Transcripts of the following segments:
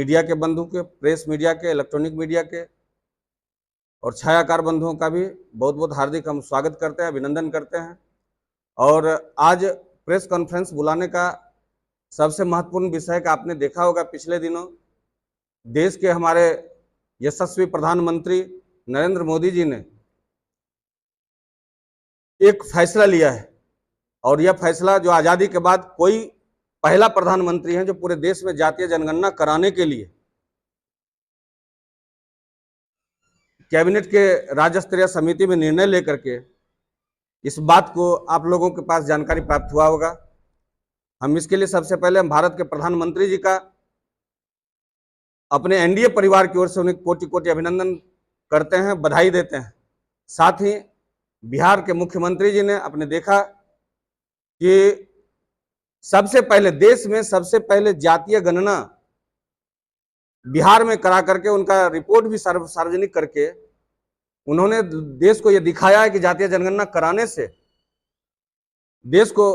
Media के बंधु के, प्रेस मीडिया के, इलेक्ट्रॉनिक मीडिया के और छायाकार बंधुओं का भी बहुत बहुत हार्दिक हम स्वागत करते हैं, अभिनंदन करते हैं। और आज प्रेस कॉन्फ्रेंस बुलाने का सबसे महत्वपूर्ण विषय का आपने देखा होगा, पिछले दिनों देश के हमारे यशस्वी प्रधानमंत्री नरेंद्र मोदी जी ने एक फैसला लिया है और यह फैसला जो आज़ादी के बाद कोई पहला प्रधानमंत्री है जो पूरे देश में जातीय जनगणना कराने के लिए कैबिनेट के राज्य स्तरीय समिति में निर्णय लेकर के इस बात को आप लोगों के पास जानकारी प्राप्त हुआ होगा। हम इसके लिए सबसे पहले हम भारत के प्रधानमंत्री जी का अपने एनडीए परिवार की ओर से उन्हें कोटि कोटि अभिनंदन करते हैं, बधाई देते हैं। साथ ही बिहार के मुख्यमंत्री जी ने आपने देखा कि सबसे पहले देश में सबसे पहले जातीय गणना बिहार में करा करके उनका रिपोर्ट भी सार्वजनिक करके उन्होंने देश को यह दिखाया है कि जातीय जनगणना कराने से देश को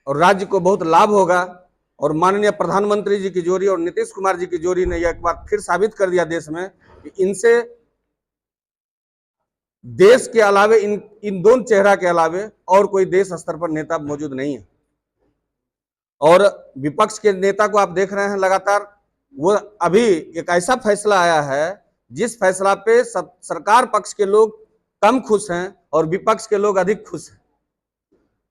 और राज्य को बहुत लाभ होगा। और माननीय प्रधानमंत्री जी की जोड़ी और नीतीश कुमार जी की जोड़ी ने यह एक बार फिर साबित कर दिया देश में कि इनसे देश के अलावे इन दोनों चेहरा के अलावे और कोई देश स्तर पर नेता मौजूद नहीं है। और विपक्ष के नेता को आप देख रहे हैं लगातार, वो अभी एक ऐसा फैसला आया है जिस फैसला पे सरकार पक्ष के लोग कम खुश हैं और विपक्ष के लोग अधिक खुश हैं।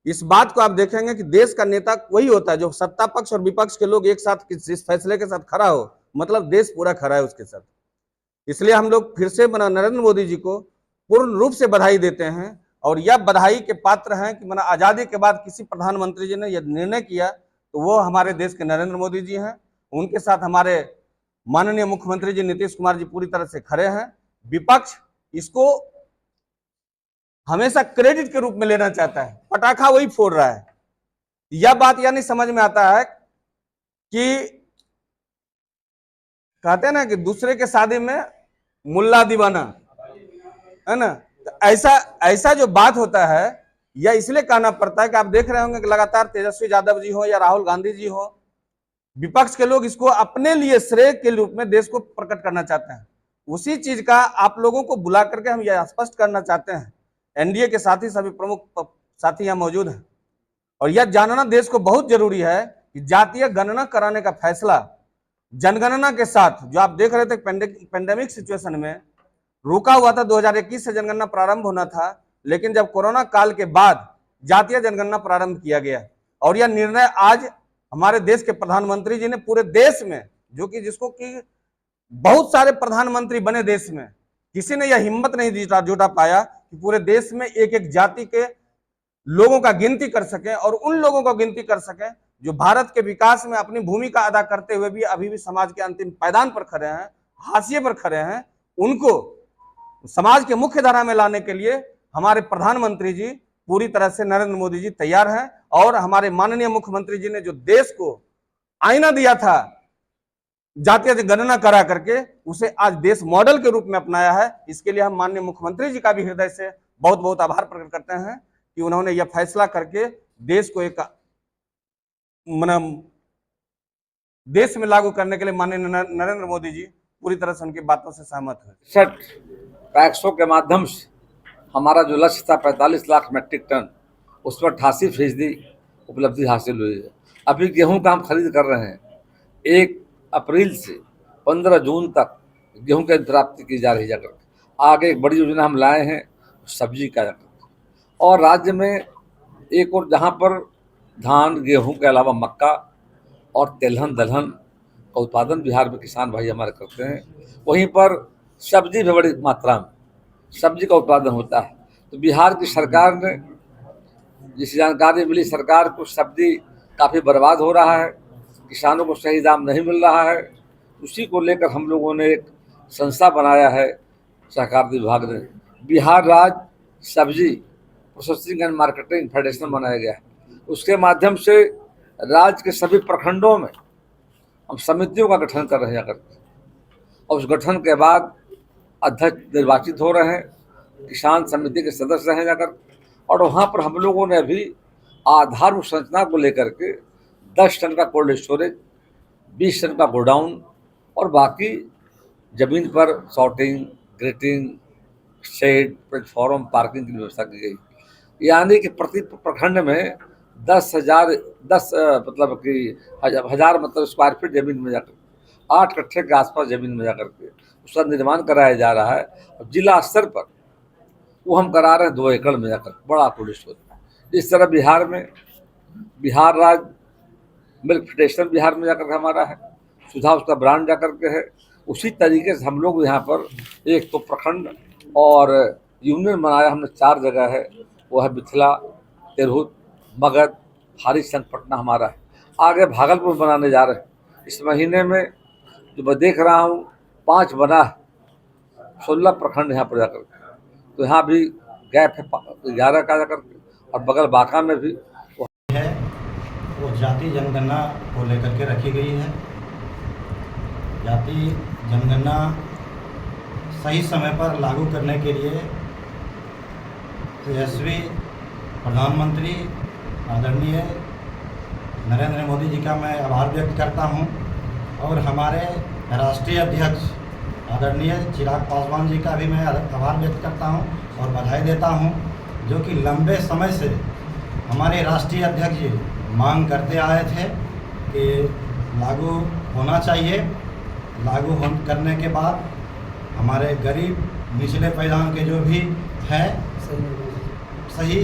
इस बात को आप देखेंगे कि देश का नेता वही होता है जो सत्ता पक्ष और विपक्ष के लोग एक साथ इस फैसले के साथ खड़ा हो, मतलब देश पूरा खड़ा है उसके साथ। इसलिए हम लोग फिर से नरेंद्र मोदी जी को पूर्ण रूप से बधाई देते हैं और यह बधाई के पात्र हैं कि आजादी के बाद किसी प्रधानमंत्री जी ने यह निर्णय किया तो वो हमारे देश के नरेंद्र मोदी जी हैं। उनके साथ हमारे माननीय मुख्यमंत्री जी नीतीश कुमार जी पूरी तरह से खड़े हैं। विपक्ष इसको हमेशा क्रेडिट के रूप में लेना चाहता है, पटाखा वही फोड़ रहा है। यह बात यह नहीं समझ में आता है कि कहते हैं ना कि दूसरे के शादी में मुल्ला दीवाना, है ना, तो ऐसा जो बात होता है यह इसलिए कहना पड़ता है कि आप देख रहे होंगे कि लगातार तेजस्वी यादव जी हो या राहुल गांधी जी हो, विपक्ष के लोग इसको अपने लिए श्रेय के रूप में देश को प्रकट करना चाहते हैं। उसी चीज का आप लोगों को बुला करके हम यह स्पष्ट करना चाहते हैं। एनडीए के साथी सभी प्रमुख साथी यहाँ मौजूद हैं और यह जानना देश को बहुत जरूरी है कि जातीय गणना कराने का फैसला जनगणना के साथ जो आप देख रहे थे पेंडेमिक सिचुएशन में रुका हुआ था। 2021 से जनगणना प्रारंभ होना था, लेकिन जब कोरोना काल के बाद जातीय जनगणना प्रारंभ किया गया और यह निर्णय आज हमारे देश के प्रधानमंत्री जी ने पूरे देश में, जो कि जिसको कि बहुत सारे प्रधानमंत्री बने देश में, किसी ने यह हिम्मत नहीं जुटा पाया कि पूरे देश में एक एक जाति के लोगों का गिनती कर सके और उन लोगों को गिनती कर सके जो भारत के विकास में अपनी भूमिका अदा करते हुए भी अभी भी समाज के अंतिम पायदान पर खड़े हैं, हाशिए पर खड़े हैं। उनको समाज के मुख्य धारा में लाने के लिए हमारे प्रधानमंत्री जी पूरी तरह से नरेंद्र मोदी जी तैयार हैं और हमारे माननीय मुख्यमंत्री जी ने जो देश को आईना दिया था जातीय गणना करा करके, उसे आज देश मॉडल के रूप में अपनाया है। इसके लिए हम माननीय मुख्यमंत्री जी का भी हृदय से बहुत बहुत आभार प्रकट करते हैं कि उन्होंने यह फैसला करके देश को एक देश में लागू करने के लिए माननीय नरेंद्र मोदी जी पूरी तरह से उनकी बातों से सहमत है। पैक्सों के माध्यम से हमारा जो लक्ष्य था 45 लाख मीट्रिक टन, उस पर 88% उपलब्धि हासिल हुई है। अभी गेहूं का हम खरीद कर रहे हैं। 1 अप्रैल से 15 जून तक गेहूं की प्राप्ति की जा रही है। आगे एक बड़ी योजना हम लाए हैं सब्जी का, और राज्य में एक और जहां पर धान गेहूं के अलावा मक्का और तिलहन दलहन का उत्पादन बिहार में किसान भाई हमारे करते हैं, वहीं पर सब्जी भी बड़ी मात्रा में सब्जी का उत्पादन होता है। तो बिहार की सरकार ने जिस जानकारी मिली, सरकार को सब्जी काफ़ी बर्बाद हो रहा है, किसानों को सही दाम नहीं मिल रहा है। उसी को लेकर हम लोगों ने एक संस्था बनाया है सहकारिता विभाग ने, बिहार राज्य सब्जी प्रोसेसिंग एंड मार्केटिंग फेडरेशन बनाया गया है। उसके माध्यम से राज्य के सभी प्रखंडों में हम समितियों का गठन कर रहे हैं और उस गठन के बाद अध्यक्ष निर्वाचित हो रहे हैं, किसान समिति के सदस्य रहे जाकर, और वहाँ पर हम लोगों ने अभी आधारभूत संरचना को लेकर के 10 टन का कोल्ड स्टोरेज, 20 टन का गोडाउन और बाकी जमीन पर sorting, grading, shed, platform, parking की व्यवस्था की गई। यानी कि प्रति प्रखंड में 10 मतलब कि हजार मतलब स्क्वायर फीट जमीन में जाकर 8 कट्ठे के आसपास जमीन में जाकर के उसका निर्माण कराया जा रहा है। और जिला स्तर पर वो हम करा रहे हैं 2 एकड़ में जाकर, बड़ा कोल्ड स्टोरेज। इस तरह बिहार में, बिहार राज्य मिल्क फेडरेशन बिहार में जाकर के हमारा है, सुधा उसका ब्रांड जाकर के है। उसी तरीके से हम लोग यहाँ पर एक तो प्रखंड और यूनियन बनाया हमने 4 जगह है, वो है मिथिला, तिरहुत, मगध, हारीशंख पटना हमारा है। आगे भागलपुर बनाने जा रहे हैं इस महीने में, जो मैं देख रहा हूँ 5 बना है, 16 प्रखंड यहाँ पर जाकर के। तो यहाँ भी गैप है 11 का जाकर के, और बगल बांका में भी है वो जाति जनगणना को लेकर के रखी गई है। जाति जनगणना सही समय पर लागू करने के लिए यशस्वी प्रधानमंत्री आदरणीय नरेंद्र मोदी जी का मैं आभार व्यक्त करता हूं, और हमारे राष्ट्रीय अध्यक्ष आदरणीय चिराग पासवान जी का भी मैं आभार व्यक्त करता हूं और बधाई देता हूं, जो कि लंबे समय से हमारे राष्ट्रीय अध्यक्ष जी मांग करते आए थे कि लागू होना चाहिए। लागू करने के बाद हमारे गरीब निचले पायदान के जो भी हैं सही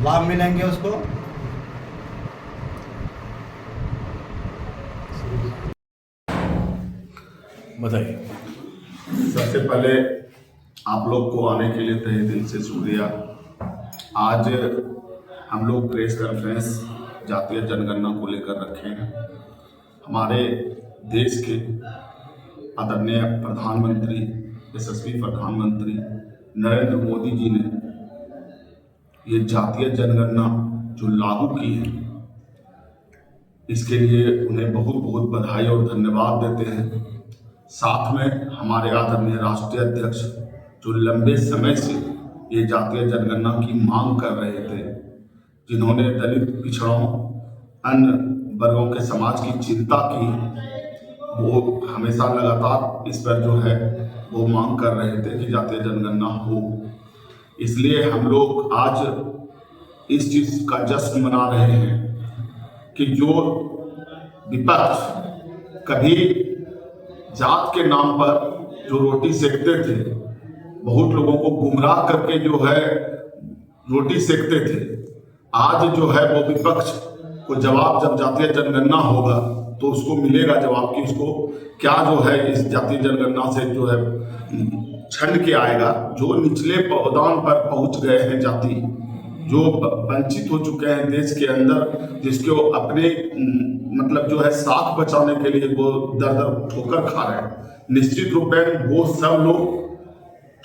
लाभ मिलेंगे उसको। बताइए। सबसे पहले आप लोग को आने के लिए तहे दिल से शुक्रिया। आज हम लोग प्रेस कॉन्फ्रेंस जातीय जनगणना को लेकर रखे हैं। हमारे देश के आदरणीय प्रधानमंत्री, यशस्वी प्रधानमंत्री नरेंद्र मोदी जी ने ये जातीय जनगणना जो लागू की है, इसके लिए उन्हें बहुत बहुत बधाई और धन्यवाद देते हैं। साथ में हमारे आदरणीय राष्ट्रीय अध्यक्ष जो लंबे समय से ये जातीय जनगणना की मांग कर रहे थे, जिन्होंने दलित, पिछड़ों, अन्य वर्गों के समाज की चिंता की, वो हमेशा लगातार इस पर जो है वो मांग कर रहे थे कि जातीय जनगणना हो। इसलिए हम लोग आज इस चीज़ का जश्न मना रहे हैं कि जो विपक्ष कभी जात के नाम पर जो रोटी सेकते थे, बहुत लोगों को गुमराह करके जो है रोटी सेकते थे, आज जो है वो विपक्ष को जवाब जब जातीय जनगणना होगा तो उसको मिलेगा जवाब कि उसको क्या जो है इस जातीय जनगणना से जो है छन के आएगा। जो निचले पायदान पर पहुंच गए हैं जाति, जो वंचित हो चुके हैं देश के अंदर, जिसको अपने मतलब जो है साख बचाने के लिए वो दर दर ठोकर खा रहे हैं, निश्चित रूप में वो सब लोग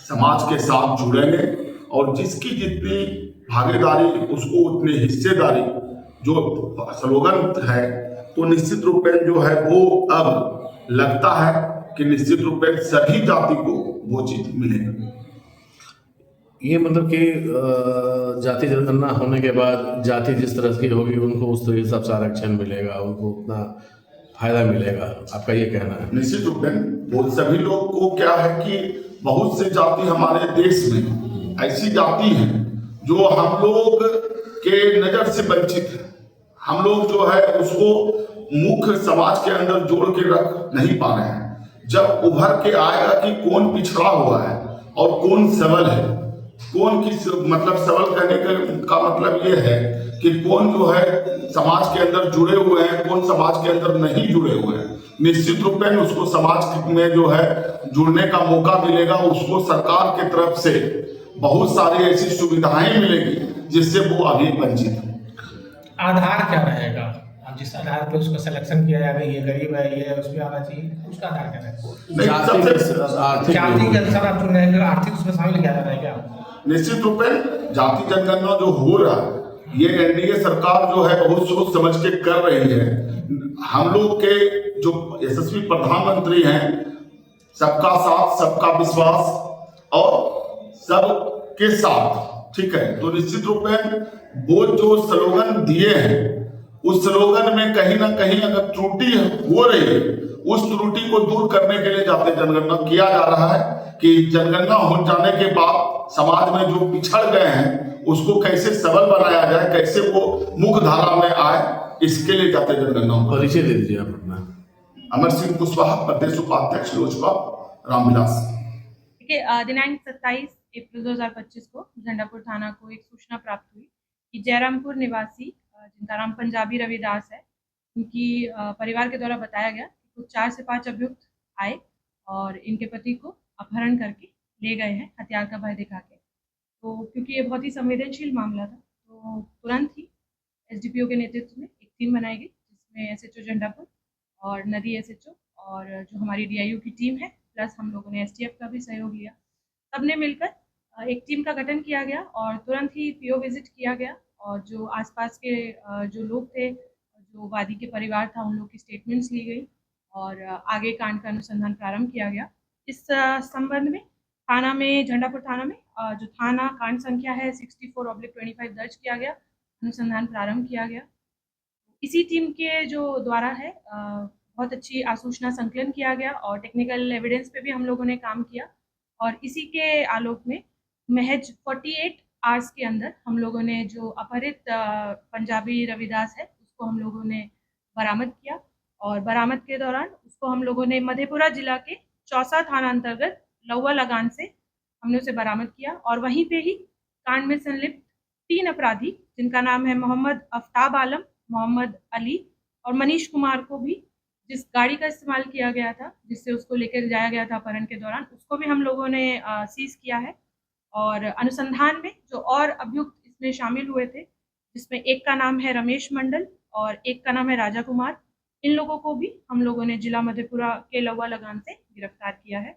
समाज के साथ जुड़ेंगे और जिसकी जितनी भागीदारी उसको उतनी हिस्सेदारी जो स्लोगन है, तो निश्चित रूप में जो है वो अब लगता है कि निश्चित रूप में सभी जाति को वो चीज मिलेगी। ये मतलब कि जाति जनगणना होने के बाद जाति जिस तरह की होगी उनको उस हिसाब से आरक्षण मिलेगा, उनको उतना फायदा मिलेगा, आपका ये कहना है? निश्चित रूप में वो सभी लोग को क्या है कि बहुत से जाति हमारे देश में ऐसी जाति हैं जो हम लोग के नजर से वंचित है। हम लोग जो है उसको मुख्य समाज के अंदर जोड़ के रख नहीं पा रहे हैं। जब उभर के आएगा कि कौन पिछड़ा हुआ है और कौन सबल है, कौन किस मतलब सबल कहने का मतलब ये है कि कौन जो है समाज के अंदर जुड़े हुए हैं, कौन समाज के अंदर नहीं जुड़े हुए हैं, निश्चित रूप में उसको समाज में जो है जुड़ने का मौका मिलेगा। उसको सरकार के तरफ से बहुत सारी ऐसी सुविधाएं मिलेगी जिससे वो अभी वंचित है। आधार क्या रहेगा? अब जिस आधार पे उसको सिलेक्शन किया जाएगा, ये गरीब है, ये उसमें आना चाहिए, उसका आधार क्या रहेगा? जाति के अनुसार आप चुन रहे हैं, आर्थिक उसमें शामिल किया जा रहा है क्या? निश्चित रूप में जाति जनगणना जो हो रहा है, ये एनडीए सरकार जो है बहुत सोच समझ के कर रही है। हम लोग के जो यशस्वी प्रधानमंत्री हैं, सबका साथ, सबका विश्वास और सबके साथ, ठीक है, तो निश्चित रूप में वो जो स्लोगन दिए हैं, उस स्लोगन में कहीं ना कहीं अगर त्रुटि हो रही है, उस त्रुटि को दूर करने के लिए जातीय जनगणना किया जा रहा है कि जनगणना हो जाने के बाद समाज में जो पिछड़ गए हैं उसको कैसे सबल बनाया जाए, कैसे वो मुख्य धारा में आए, इसके लिए जातीय जनगणना होगा। परिचय दे दीजिए आप अपना। अमर सिंह कुशवाहा, प्रदेश उपाध्यक्ष लोजपा, रामविलास। देखिए, दिनांक 27 अप्रैल 2025 को झंडापुर थाना को एक सूचना प्राप्त हुई कि जयरामपुर निवासी जिनका नाम पंजाबी रविदास है, उनकी परिवार के द्वारा बताया गया कि कुछ 4 से 5 अभियुक्त आए और इनके पति को अपहरण करके ले गए हैं हथियार का भय दिखा के। तो क्योंकि ये बहुत ही संवेदनशील मामला था, तो तुरंत ही एसडीपीओ के नेतृत्व में एक टीम बनाई गई, जिसमें एसएचओ झंडापुर और नदी एसएचओ और जो हमारी डीआईयू की टीम है, प्लस हम लोगों ने एसटीएफ का भी सहयोग लिया। सबने मिलकर एक टीम का गठन किया गया और तुरंत ही पीओ विजिट किया गया और जो आसपास के जो लोग थे, जो वादी के परिवार था, उन लोग की स्टेटमेंट्स ली गई और आगे कांड का अनुसंधान प्रारंभ किया गया। इस संबंध में थाना में, झंडापुर थाना में जो थाना कांड संख्या है 64/25 दर्ज किया गया, अनुसंधान प्रारंभ किया गया। इसी टीम के जो द्वारा है बहुत अच्छी आसूचना संकलन किया गया और टेक्निकल एविडेंस पे भी हम लोगों ने काम किया और इसी के आलोक में महज 48 आवर्स के अंदर हम लोगों ने जो अपहरित पंजाबी रविदास है उसको हम लोगों ने बरामद किया और बरामद के दौरान उसको हम लोगों ने मधेपुरा जिला के चौसा थाना अंतर्गत लौवा लगान से हमने उसे बरामद किया और वहीं पे ही कांड में संलिप्त 3 अपराधी जिनका नाम है मोहम्मद आफ्ताब आलम, मोहम्मद अली और मनीष कुमार को भी, जिस गाड़ी का इस्तेमाल किया गया था जिससे उसको लेकर जाया गया था अपहरण के दौरान, उसको भी हम लोगों ने सीज किया है। और अनुसंधान में जो और अभियुक्त इसमें शामिल हुए थे, जिसमें एक का नाम है रमेश मंडल और एक का नाम है राजा कुमार, इन लोगों को भी हम लोगों ने जिला मधेपुरा के लौवा लगान से गिरफ्तार किया है।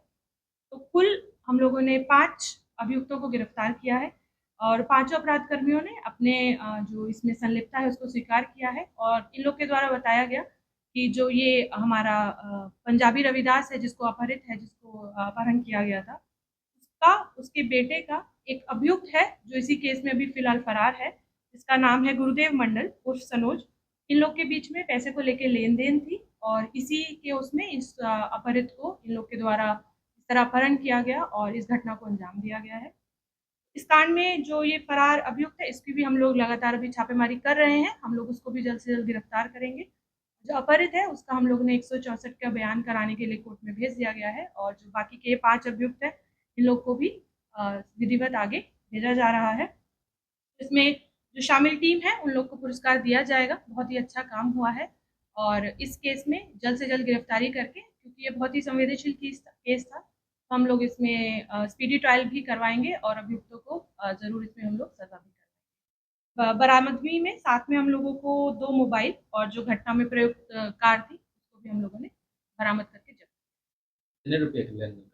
तो कुल हम लोगों ने 5 अभियुक्तों को गिरफ्तार किया है और 5 अपराध कर्मियों ने अपने जो इसमें संलिप्तता है उसको स्वीकार किया है और इन लोग के द्वारा बताया गया कि जो ये हमारा पंजाबी रविदास है जिसको अपहरित है, जिसको अपहरण किया गया था, उसका, उसके बेटे का एक अभियुक्त है जो इसी केस में अभी फिलहाल फरार है, जिसका नाम है गुरुदेव मंडल उर्फ सनोज। इन लोग के बीच में पैसे को लेकर लेन देन थी और इसी के उसमें इस अपहरित को इन लोग के द्वारा इस तरह अपहरण किया गया और इस घटना को अंजाम दिया गया है। इस कांड में जो ये फरार अभियुक्त है इसकी भी हम लोग लगातार अभी छापेमारी कर रहे हैं, हम लोग उसको भी जल्द से जल्द गिरफ्तार करेंगे। जो अपहरित है उसका हम लोग ने 164 का बयान कराने के लिए कोर्ट में भेज दिया गया है और जो बाकी के 5 अभियुक्त हैं इन लोग को भी विधिवत आगे भेजा जा रहा है। इसमें जो शामिल टीम है उन लोग को पुरस्कार दिया जाएगा, बहुत ही अच्छा काम हुआ है और इस केस में जल्द से जल्द गिरफ्तारी करके, क्योंकि ये बहुत ही संवेदनशील केस था, तो हम लोग इसमें स्पीडी ट्रायल भी करवाएंगे और अभियुक्तों को ज़रूर इसमें हम लोग सजा भी करवाएंगे। बरामदगी में साथ में हम लोगों को 2 मोबाइल और जो घटना में प्रयुक्त कार थी उसको भी हम लोगों ने बरामद करके जब्त किया। कितने रुपए के लेन देन?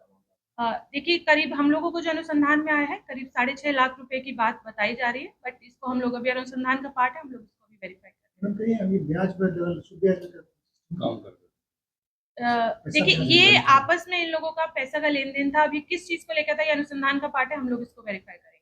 देखिए, करीब हम लोगों को जो अनुसंधान में आया है करीब 6.5 लाख रुपए की बात बताई जा रही है, बट इसको हम लोग अभी अनुसंधान का पार्ट है, हम लोग इसको अभी वेरीफाई कर रहे हैं। अभी ब्याज पर काम करते देखिए, ये आपस में इन लोगों का पैसा का लेन देन था, अभी किस चीज को लेकर था ये अनुसंधान का पार्ट है, हम लोग इसको वेरीफाई करेंगे।